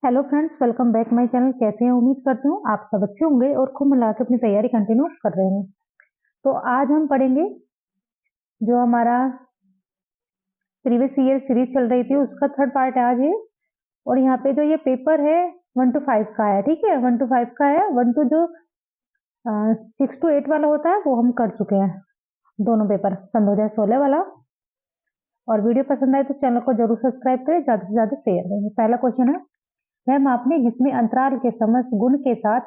Hello friends, welcome back my channel. कैसे हैं? उम्मीद करती हूँ आप सब अच्छे होंगे और खूब मिला के अपनी तैयारी कंटिन्यू कर रहे हैं। तो आज हम पढ़ेंगे जो हमारा प्रीवियस ईयर सीरीज चल रही थी उसका थर्ड पार्ट है आज ये। और यहाँ पे जो ये पेपर है 1 to 5 का है, ठीक है। 1 to 5 का है। 1 to जो 6 to 8 वाला होता है वो हम कर चुके हैं, दोनों पेपर सन 2016 वाला। और वीडियो पसंद आए तो चैनल को जरूर सब्सक्राइब करें, ज्यादा से ज्यादा शेयर करें। पहला क्वेश्चन है, वह मापने जिसमें अंतराल के समस्त गुण के साथ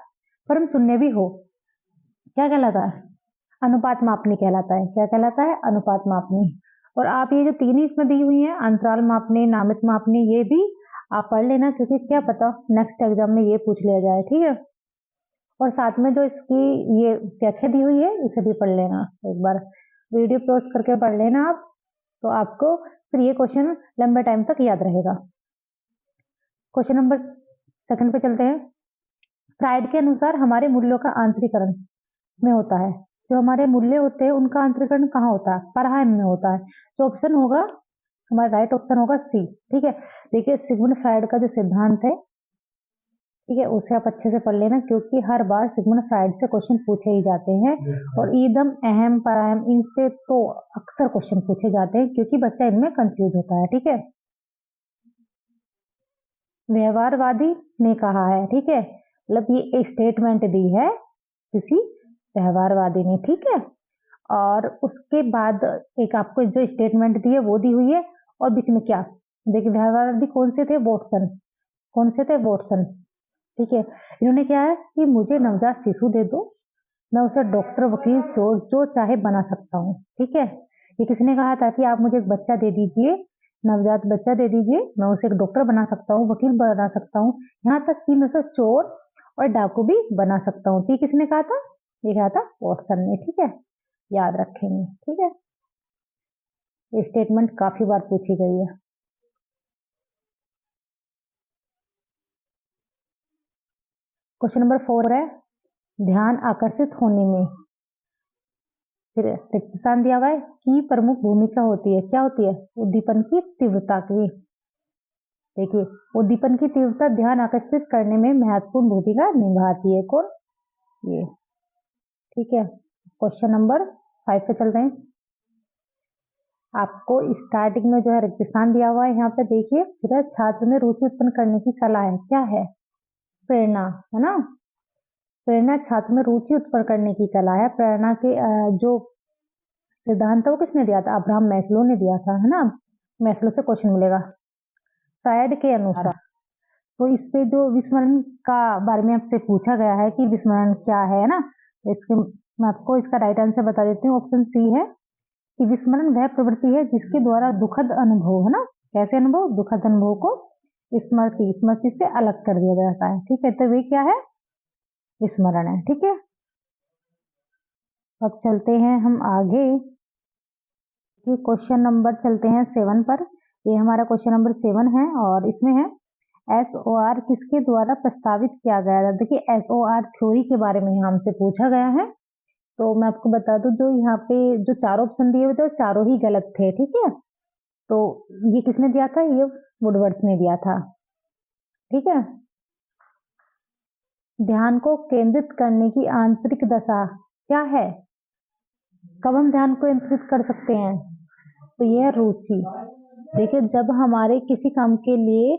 क्रम शून्य भी हो क्या कहलाता है? अनुपात मापनी कहलाता है। क्या कहलाता है? अनुपात मापनी। और आप ये जो तीन ही इसमें दी हुई हैं, अंतराल मापने, नामित मापने, ये भी आप पढ़ लेना, क्योंकि क्या पता नेक्स्ट एग्जाम में ये पूछ लिया जाए, ठीक है। और साथ में जो इसकी ये व्याख्या दी हुई है इसे भी पढ़ लेना एक बार, वीडियो पॉज करके पढ़ लेना आप, तो आपको फिर ये क्वेश्चन लंबे टाइम तक याद रहेगा। क्वेश्चन नंबर सेकंड पे चलते हैं। फ्राइड के अनुसार हमारे मूल्यों का आंतरीकरण में होता है। जो हमारे मूल्य होते हैं उनका आंतरीकरण कहाँ होता है? परायम में होता है। तो ऑप्शन होगा हमारा, राइट ऑप्शन होगा सी, ठीक है। देखिए सिगमुंड फ्राइड का जो सिद्धांत है, ठीक है, उसे आप अच्छे से पढ़ लेना, क्योंकि हर बार सिगमुंड फ्राइड से क्वेश्चन पूछे ही जाते हैं। और ईदम, अहम, परायम, इनसे तो अक्सर क्वेश्चन पूछे जाते हैं, क्योंकि बच्चा इनमें कंफ्यूज होता है, ठीक है। व्यवहारवादी ने कहा है, ठीक है, मतलब ये एक स्टेटमेंट दी है किसी व्यवहारवादी ने, ठीक है। और उसके बाद एक आपको जो स्टेटमेंट दी है वो दी हुई है, और बीच में क्या, देखिए व्यवहारवादी कौन से थे? वॉटसन। कौन से थे? वॉटसन, ठीक है। इन्होंने क्या है कि मुझे नवजात शिशु दे दो, मैं उसे डॉक्टर, वकील, चोर जो चाहे बना सकता हूँ, ठीक है। ये किसने कहा था कि आप मुझे एक बच्चा दे दीजिए, नवजात बच्चा दे दीजिए, मैं उसे एक डॉक्टर बना सकता हूँ, वकील बना सकता हूँ, यहाँ तक कि मैं उसे चोर और डाकू भी बना सकता हूँ। ठीक, किसने कहा था? ये कहा था वॉटसन ने, ठीक है, याद रखेंगे, ठीक है। ये स्टेटमेंट काफी बार पूछी गई है। क्वेश्चन नंबर 4 है, ध्यान आकर्षित होने में, फिर रिक्त स्थान दिया हुआ है, की प्रमुख भूमिका होती है। क्या होती है? उद्दीपन की तीव्रता की। देखिए उद्दीपन की तीव्रता ध्यान आकर्षित करने में महत्वपूर्ण भूमिका निभाती है। कौन? ये, ठीक है। क्वेश्चन नंबर 5 पे चलते हैं। आपको स्टार्टिंग में जो है रिक्त स्थान दिया हुआ है, यहाँ पे देखिए, फिर छात्र में रुचि उत्पन्न करने की कला है। क्या है? प्रेरणा, है ना। प्रेरणा छात्र में रुचि उत्पन्न करने की कला है। प्रेरणा के जो सिद्धांत वो किसने दिया था? अब्राहम मैस्लो ने दिया था, है ना। मैस्लो से क्वेश्चन मिलेगा। फ्रायड के अनुसार, तो इस पे जो विस्मरण का बारे में आपसे पूछा गया है कि विस्मरण क्या है ना, इसके मैं आपको इसका राइट आंसर बता देती हूँ। ऑप्शन सी है कि विस्मरण वह प्रवृत्ति है जिसके द्वारा दुखद अनुभव, है ना, कैसे अनुभव? दुखद अनुभव को स्मृति से अलग कर दिया जाता है, ठीक है। तो वे क्या है? विस्मरण है, ठीक है। अब चलते हैं हम आगे, ये क्वेश्चन नंबर चलते हैं 7 पर। ये हमारा क्वेश्चन नंबर 7 है, और इसमें है SOR किसके द्वारा प्रस्तावित किया गया था? देखिए SOR थ्योरी के बारे में हमसे पूछा गया है। तो मैं आपको बता दूं, जो यहाँ पे जो चारों ऑप्शन दिए हुए थे वो चारों ही गलत थे, ठीक है। तो ये किसने दिया था? ये वुडवर्थ ने दिया था, ठीक है। ध्यान को केंद्रित करने की आंतरिक दशा क्या है? कब हम ध्यान को केंद्रित कर सकते हैं? तो ये है रुचि। देखिए जब हमारे किसी काम के लिए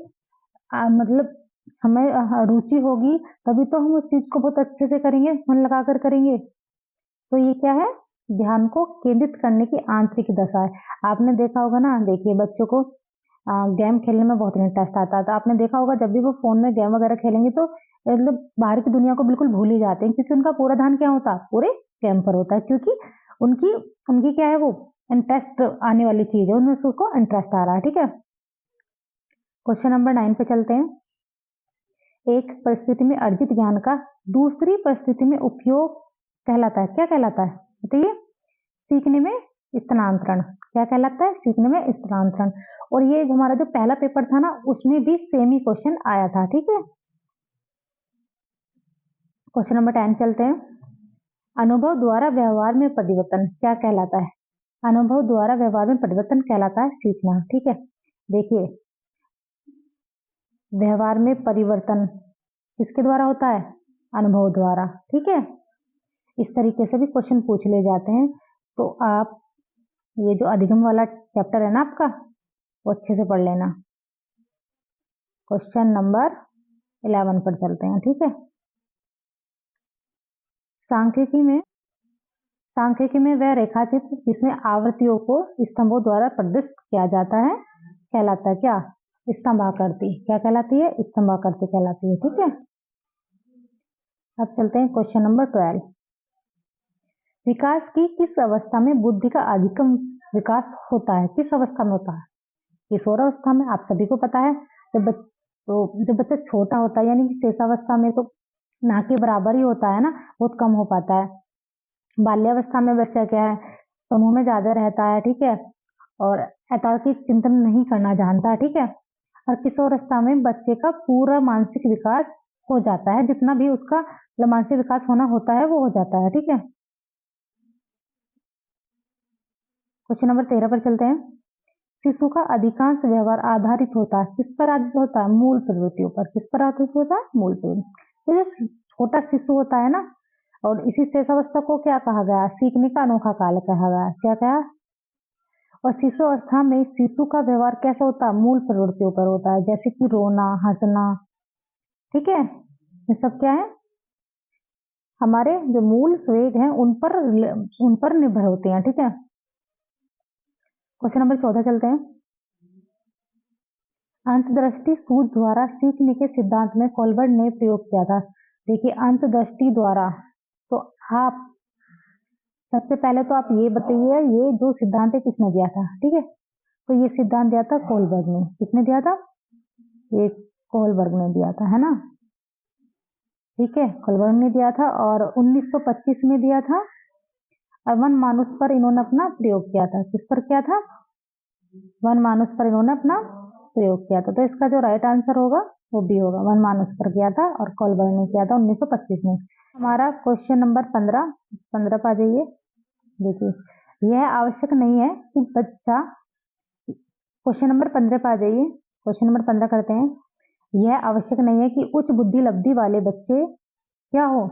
मतलब हमें रुचि होगी, तभी तो हम उस चीज को बहुत अच्छे से करेंगे, मन लगाकर करेंगे। तो ये क्या है? ध्यान को केंद्रित करने की आंतरिक दशा है। आपने देखा होगा ना, देखिए बच्चों को गेम खेलने में बहुत इंटरेस्ट आता है, तो आपने देखा होगा जब भी वो फोन में गेम वगैरह खेलेंगे तो मतलब बाहर की दुनिया को बिल्कुल भूल ही जाते हैं, क्योंकि उनका पूरा ध्यान क्या होता है? पूरे गेम पर होता है, क्योंकि उनकी उनकी क्या है, वो इंटरेस्ट आने वाली चीज है, उनमें उसको इंटरेस्ट आ रहा है, ठीक है। क्वेश्चन नंबर 9 पे चलते हैं। एक परिस्थिति में अर्जित ज्ञान का दूसरी परिस्थिति में उपयोग कहलाता है। क्या कहलाता है? बताइए। सीखने में स्थानांतरण। क्या कहलाता है? सीखने में स्थानांतरण। और ये हमारा जो पहला पेपर था ना, उसमें भी सेम ही क्वेश्चन आया था, ठीक है। क्वेश्चन नंबर 10 चलते हैं। अनुभव द्वारा व्यवहार में परिवर्तन क्या कहलाता है? अनुभव द्वारा व्यवहार में परिवर्तन कहलाता है सीखना, ठीक है। देखिए व्यवहार में परिवर्तन किसके द्वारा होता है? अनुभव द्वारा। ठीक है, इस तरीके से भी क्वेश्चन पूछ ले जाते हैं। तो आप ये जो अधिगम वाला चैप्टर है ना आपका, वो अच्छे से पढ़ लेना। क्वेश्चन नंबर 11 पर चलते हैं। ठीक है, सांख्यिकी में वह रेखाचित्र जिसमें आवृत्तियों को स्तंभों द्वारा प्रदर्शित किया जाता है कहलाता है क्या? स्तंभाकृति। क्या कहलाती है? स्तंभाकृति कहलाती है। ठीक है, अब चलते हैं क्वेश्चन नंबर 12। विकास की किस अवस्था में बुद्धि का अधिकतम विकास होता है? किस अवस्था में होता है? किशोर अवस्था में। आप सभी को पता है, जब बच्चा छोटा होता है यानी कि शेषावस्था में तो ना के बराबर ही होता है ना, बहुत कम हो पाता है। बाल्यावस्था में बच्चा क्या है, समूह में ज्यादा रहता है। ठीक है, और एकाकी चिंतन नहीं करना जानता है। ठीक है, और किशोरावस्था में बच्चे का पूरा मानसिक विकास हो जाता है, जितना भी उसका मानसिक विकास होना होता है वो हो जाता है। ठीक है, क्वेश्चन नंबर 13 पर चलते हैं। शिशु का अधिकांश व्यवहार आधारित होता है किस पर? आधारित होता है मूल प्रवृत्तियों पर। किस पर आधारित होता है? मूल प्रवृत्ति। तो जो छोटा शिशु होता है ना, और इसी शेषावस्था को क्या कहा गया? सीखने का अनोखा काल कहा गया। क्या कहा? और शिशु अवस्था में शिशु का व्यवहार कैसा होता है? मूल प्रवृत्तियों पर होता है, जैसे कि रोना, हंसना। ठीक है, ये सब क्या है? हमारे जो मूल संवेग हैं उन पर निर्भर होते हैं। ठीक है, क्वेश्चन नंबर 14 चलते हैं। अंतर्दृष्टि सूझ द्वारा सीखने के सिद्धांत में कोलबर्ट ने प्रयोग किया था। देखिए, अंतर्दृष्टि द्वारा, तो आप सबसे पहले तो आप ये बताइए, ये जो सिद्धांत है किसने दिया था? ठीक है, तो ये सिद्धांत दिया था कोलबर्ग ने। किसने दिया था? ये कोलबर्ग ने दिया था, है ना। ठीक है, कोलबर्ग ने दिया था और 1925 में दिया था। वन मानुष पर इन्होंने अपना प्रयोग किया था। किस पर किया था? वन मानुष पर इन्होंने अपना प्रयोग किया था। तो इसका जो राइट आंसर होगा वो भी होगा, वन मानुष पर किया था और कोलबर्ग ने किया था 1925 में। हमारा क्वेश्चन नंबर 15 पर आ जाइए। देखिए, यह आवश्यक नहीं है कि बच्चा, क्वेश्चन नंबर 15 पर आ जाइए। क्वेश्चन नंबर 15 करते हैं। यह आवश्यक नहीं है कि उच्च बुद्धि लब्धि वाले बच्चे क्या हो,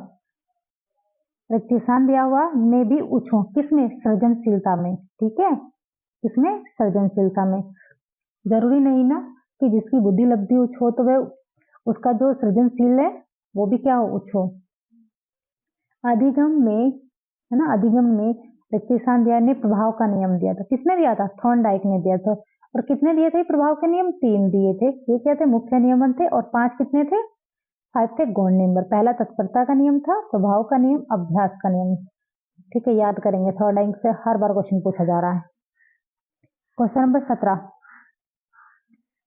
रिक्तिस्थान दिया हुआ में भी उच्च हो। किसमें? सृजनशीलता में। ठीक है, किसमें? सृजनशीलता में। जरूरी नहीं ना कि जिसकी बुद्धि लब्धि उच्च हो तो वह उसका जो सृजनशील है वो भी क्या हो? उच्च हो। अधिगम में, है ना, अधिगम में रिक्तिस्थान दिया ने प्रभाव का नियम दिया था। किसने दिया था? थॉर्नडाइक ने दिया था। और कितने दिए थे प्रभाव के नियम? 3 दिए थे। ये क्या थे? मुख्य नियमन थे। और 5 कितने थे? 5 थे गौण नियम। पहला तत्परता का नियम था, प्रभाव का नियम, अभ्यास का नियम। ठीक है, याद करेंगे, थॉर्नडाइक से हर बार क्वेश्चन पूछा जा रहा है। Question number 17।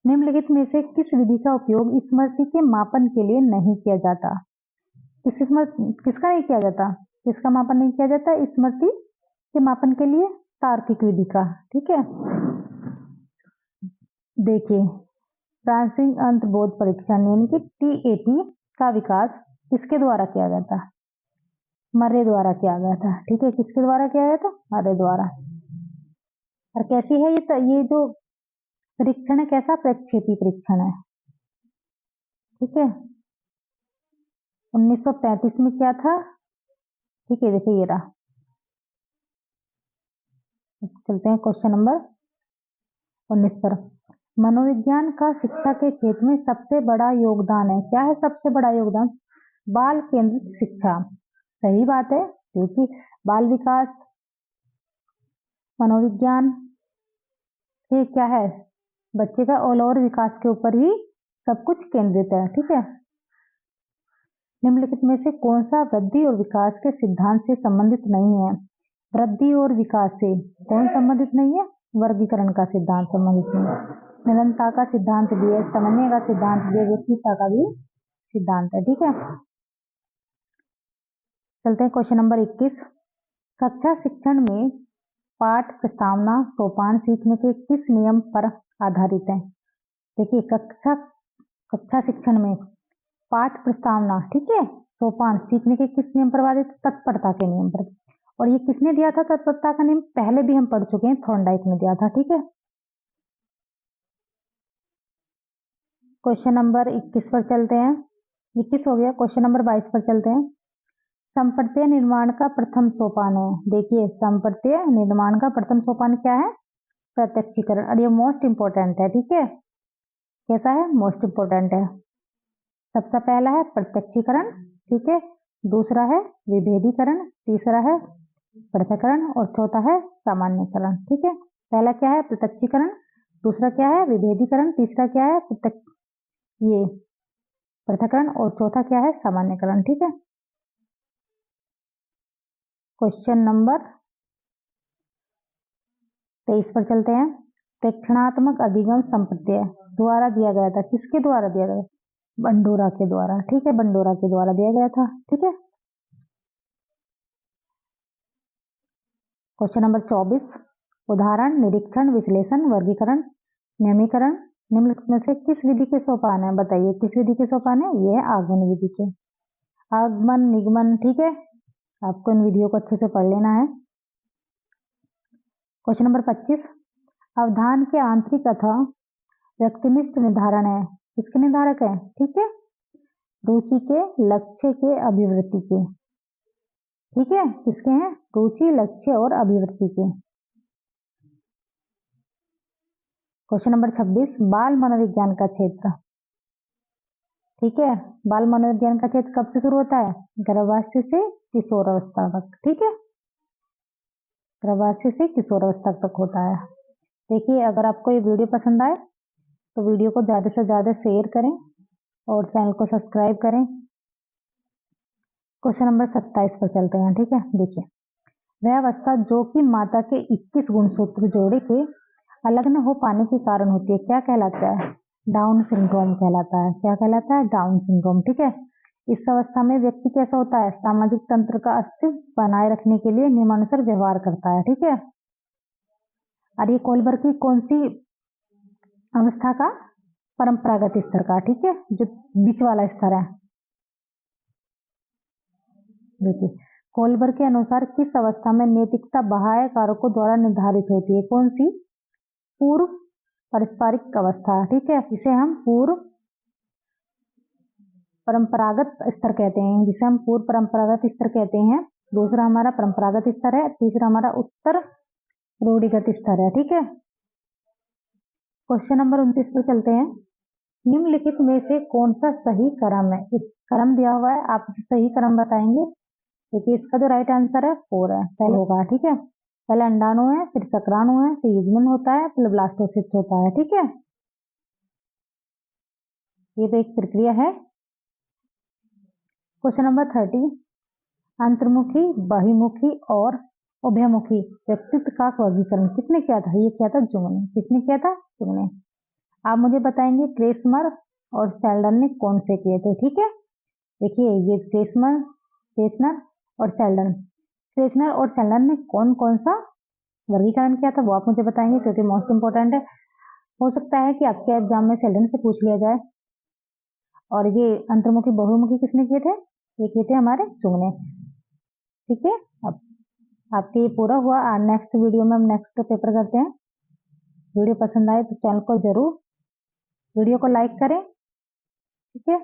निम्नलिखित में से किस विधि का उपयोग स्मृति के मापन के लिए नहीं किया जाता? किसका नहीं किया जाता? किसका मापन नहीं किया जाता स्मृति के मापन के लिए? तार्किक विधि का। ठीक है, देखिए, ट्रांसिंग अंतर्बोध परीक्षण यानी कि TAT का विकास किसके द्वारा किया गया था? मर्रे द्वारा किया गया था। ठीक है, किसके द्वारा किया गया था? मर्रे द्वारा। और कैसी है ये जो परीक्षण है, कैसा? प्रक्षेपी परीक्षण है। ठीक है, 1935 में क्या था? ठीक है, देखिए ये रहा। चलते हैं क्वेश्चन नंबर 19 पर। मनोविज्ञान का शिक्षा के क्षेत्र में सबसे बड़ा योगदान है। क्या है सबसे बड़ा योगदान? बाल केंद्रित शिक्षा। सही बात है, क्योंकि बाल विकास मनोविज्ञान ये क्या है? बच्चे का ऑल ओवर विकास के ऊपर ही सब कुछ केंद्रित है। ठीक है, निम्नलिखित में से कौन सा वृद्धि और विकास के सिद्धांत से संबंधित नहीं है? वृद्धि और विकास से कौन संबंधित नहीं है? वर्गीकरण का सिद्धांत संबंधित नहीं है। निरंतरता का सिद्धांत भी है, समन्वय का सिद्धांत भी है, व्यक्तिता का भी सिद्धांत है। ठीक है, चलते हैं क्वेश्चन नंबर 21। कक्षा शिक्षण में पाठ प्रस्तावना सोपान सीखने के किस नियम पर आधारित है? देखिए, कक्षा शिक्षण में पाठ प्रस्तावना, ठीक है, सोपान सीखने के किस नियम पर आधारित? तत्परता के नियम पर। और ये किसने दिया था तत्परता का नियम? पहले भी हम पढ़ चुके हैं, थॉर्नडाइक ने दिया था। ठीक है, क्वेश्चन नंबर 21 पर चलते हैं। 21 हो गया, क्वेश्चन नंबर 22 पर चलते हैं। संप्रत्यय निर्माण का प्रथम सोपान है। देखिए, संप्रत्यय निर्माण का प्रथम सोपान क्या है? प्रत्यक्षीकरण। और ये मोस्ट इंपॉर्टेंट है, ठीक है। कैसा है? मोस्ट इंपॉर्टेंट है। सबसे पहला है प्रत्यक्षीकरण, ठीक है। दूसरा है विभेदीकरण, तीसरा है पृथक्करण और चौथा है सामान्यकरण, ठीक है। पहला क्या है? प्रत्यक्षीकरण, दूसरा क्या है? विभेदीकरण, तीसरा क्या है? ये पृथक्करण और चौथा क्या है? सामान्यकरण, ठीक है। क्वेश्चन नंबर 23 पर चलते हैं। प्रेक्षणात्मक अधिगम संप्रत्यय द्वारा दिया गया था। किसके द्वारा दिया गया? बंडोरा के द्वारा, ठीक है। बंडोरा के द्वारा दिया गया था, ठीक है। Question number 24। उदाहरण, निरीक्षण, विश्लेषण, वर्गीकरण, नियमीकरण निम्नलिखित में से किस विधि के सोपान है? बताइए, किस विधि के सोपान है? ये है आगमन विधि के। आगमन, निगमन, ठीक है। आपको इन विधियों को अच्छे से पढ़ लेना है। Question number 25। अवधान के आंतरिक अथवा व्यक्तिनिष्ठ निर्धारण है। किसके निर्धारक है? ठीक है। रुचि के, लक्ष्य के, अभिवृत्ति के, ठीक है। किसके हैं? रुचि, लक्ष्य और अभिवृत्ति के। Question number 26। बाल मनोविज्ञान का क्षेत्र, ठीक है। बाल मनोविज्ञान का क्षेत्र कब से शुरू होता है? गर्भावस्था से किशोरावस्था तक, ठीक है। गर्भावस्था से किशोरावस्था तक होता है। देखिए, अगर आपको ये वीडियो पसंद आए तो वीडियो को ज़्यादा से ज़्यादा शेयर करें और चैनल को सब्सक्राइब करें। क्वेश्चन नंबर 27 पर चलते हैं, ठीक है। देखिए, वह अवस्था जो कि माता के 21 गुणसूत्र जोड़े के अलग न हो पाने के कारण होती है, क्या कहलाता है? डाउन सिंड्रोम कहलाता है। क्या कहलाता है? डाउन सिंड्रोम, ठीक है। इस अवस्था में व्यक्ति कैसा होता है? सामाजिक तंत्र का अस्तित्व बनाए रखने के लिए नियमानुसार व्यवहार करता है, ठीक है। और ये कोलबर्ग की कौन सी अवस्था का? परंपरागत स्तर का, ठीक है, जो बीच वाला स्तर है। देखिए, कोलबर्ग के अनुसार किस अवस्था में नैतिकता बाह्य कारकों द्वारा निर्धारित होती है? कौन सी? पूर्व पारस्परिक अवस्था, ठीक है। इसे हम पूर्व परंपरागत स्तर कहते हैं, जिसे हम पूर्व परंपरागत स्तर कहते हैं। दूसरा हमारा परंपरागत स्तर है, तीसरा हमारा उत्तर रूढ़िगत स्तर है, ठीक है। क्वेश्चन नंबर 29 पर चलते हैं। निम्नलिखित में से कौन सा सही क्रम है? एक क्रम दिया हुआ है, आप उसे सही क्रम बताएंगे। देखिए, इसका जो राइट आंसर है 4 है, पहले होगा, ठीक है। पहले अंडाणु है, फिर शुक्राणु है, फिर युग्मन होता है, फिर ब्लास्टोसिस्ट होता है, ठीक है। ये तो एक प्रक्रिया है। Question number 30। अंतर्मुखी, बहिर्मुखी और उभयमुखी व्यक्तित्व का वर्गीकरण किसने किया था? ये किया था जुंग ने। किसने किया था? जुंग ने। आप मुझे बताएंगे क्रेसमर और सेल्डन ने कौन से किए थे, ठीक है। देखिए, ये क्रेसनर और सेल्डन, क्रेसनर और सेल्डन ने कौन कौन सा वर्गीकरण किया था, वो आप मुझे बताएंगे, क्योंकि मोस्ट इंपॉर्टेंट है। हो सकता है कि आपके एग्जाम में सेल्डन से पूछ लिया जाए। और ये अंतर्मुखी, बहुमुखी किसने किए थे? ये किए थे हमारे जुंग ने, ठीक है। अब आपके ये पूरा हुआ। नेक्स्ट वीडियो में हम नेक्स्ट पेपर करते हैं। वीडियो पसंद आए तो चैनल को जरूर वीडियो को लाइक करें, ठीक है।